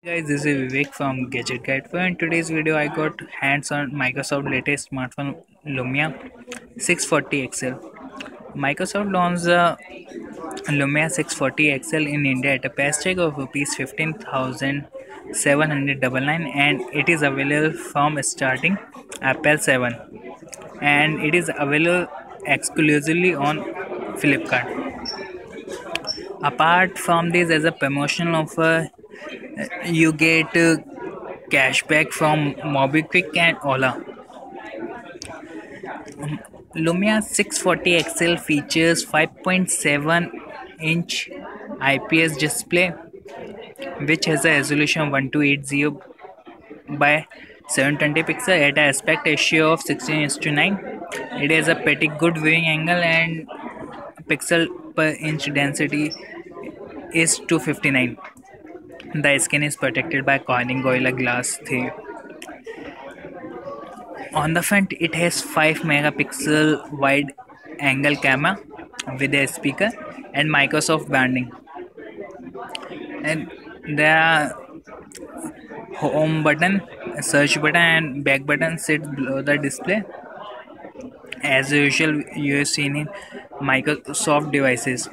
Guys, this is Vivek from Gadget Guide. For in today's video, I got hands on Microsoft latest smartphone Lumia 640 XL. Microsoft launched the Lumia 640 XL in India at a price tag of rupees 15,799 and it is available from starting April 7 and it is available exclusively on Flipkart. Apart from this, as a promotional offer, you get cashback from MobiKwik and Ola. Lumia 640 XL features 5.7-inch IPS display, which has a resolution 1280 by 720 pixel at an aspect ratio of 16:9. It has a pretty good viewing angle and pixel per inch density is 259. The skin is protected by Corning Gorilla Glass 3. On the front, it has 5 megapixel wide angle camera with a speaker and Microsoft branding. And there are home button, search button, and back button sit below the display. As usual, you have seen in Microsoft devices.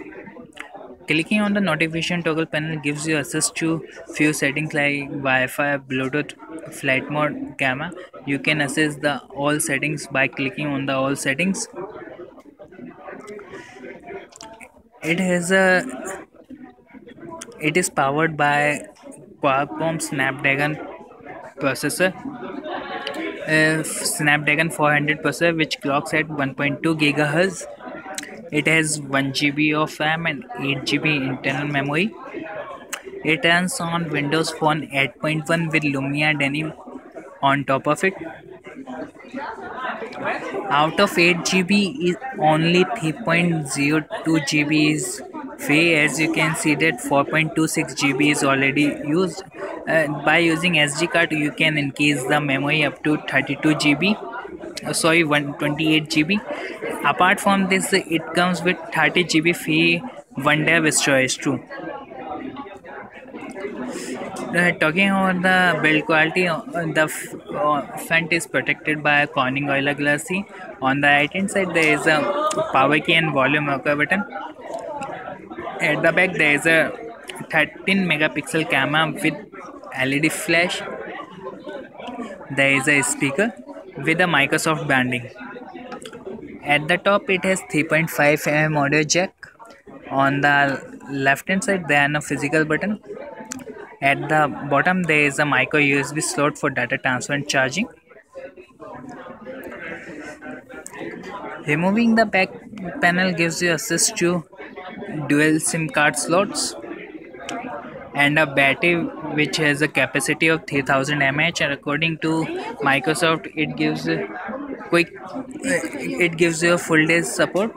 Clicking on the notification toggle panel gives you access to few settings like Wi-Fi, Bluetooth, flight mode, camera. You can access the all settings by clicking on the all settings. It has a it is powered by Qualcomm Snapdragon processor, Snapdragon 400 processor, which clocks at 1.2 GHz. It has 1 GB of RAM and 8 GB internal memory. It runs on Windows Phone 8.1 with Lumia Denim on top of it. Out of 8 GB, is only 3.02 GB is free. As you can see that 4.26 GB is already used. By using SD card, you can increase the memory up to 32 GB. Sorry, 128 GB. Apart from this, it comes with 30 GB free one-day storage too. Talking about the build quality, the front is protected by a Corning Gorilla Glass C. On the right hand side, there is a power key and volume rocker button. At the back, there is a 13 megapixel camera with LED flash. There is a speaker with a Microsoft branding. At the top, it has 3.5mm audio jack. On the left hand side, there are no physical button. At the bottom, there is a micro USB slot for data transfer and charging. Removing the back panel gives you access to dual SIM card slots and a battery which has a capacity of 3000 mAh, and according to Microsoft it gives you a full day support.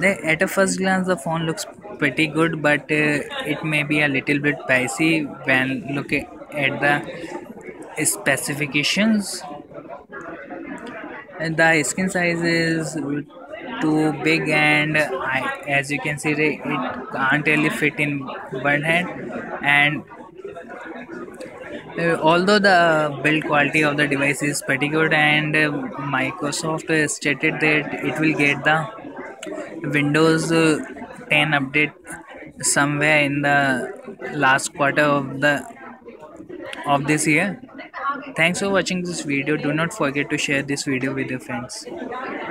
At a first glance the phone looks pretty good, but it may be a little bit pricey when looking at the specifications. And the screen size is too big, and as you can see it can't really fit in one hand. And although the build quality of the device is pretty good, and Microsoft stated that it will get the Windows 10 update somewhere in the last quarter of this year. Thanks for watching this video. Do not forget to share this video with your friends.